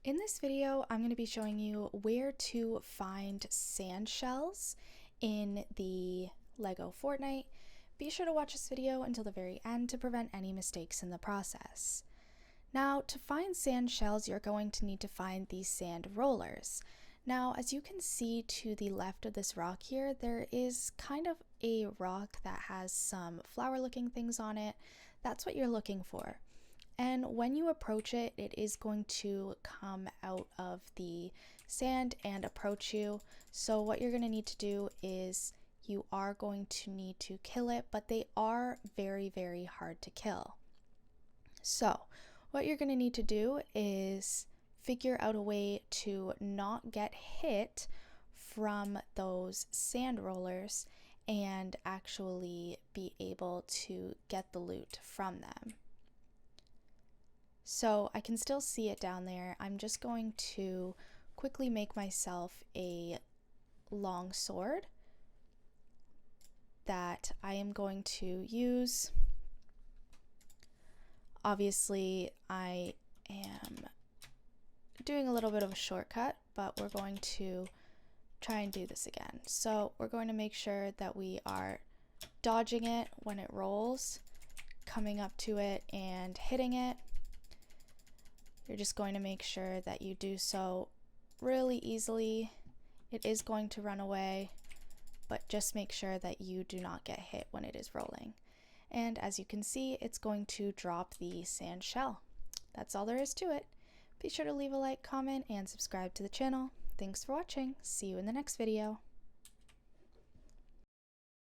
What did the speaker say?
In this video, I'm going to be showing you where to find sand shells in the Lego Fortnite. Be sure to watch this video until the very end to prevent any mistakes in the process. Now, to find sand shells, you're going to need to find these sand rollers. Now, as you can see to the left of this rock here, there is kind of a rock that has some flower-looking things on it. That's what you're looking for. And when you approach it, it is going to come out of the sand and approach you. So what you're going to need to do is you are going to need to kill it, but they are very, very hard to kill. So what you're going to need to do is figure out a way to not get hit from those sand rollers and actually be able to get the loot from them. So I can still see it down there. I'm just going to quickly make myself a long sword that I am going to use. Obviously, I am doing a little bit of a shortcut, but we're going to try and do this again. So we're going to make sure that we are dodging it when it rolls, coming up to it and hitting it. You're just going to make sure that you do so really easily. It is going to run away, but just make sure that you do not get hit when it is rolling. And as you can see, it's going to drop the sand shell. That's all there is to it. Be sure to leave a like, comment, and subscribe to the channel. Thanks for watching. See you in the next video.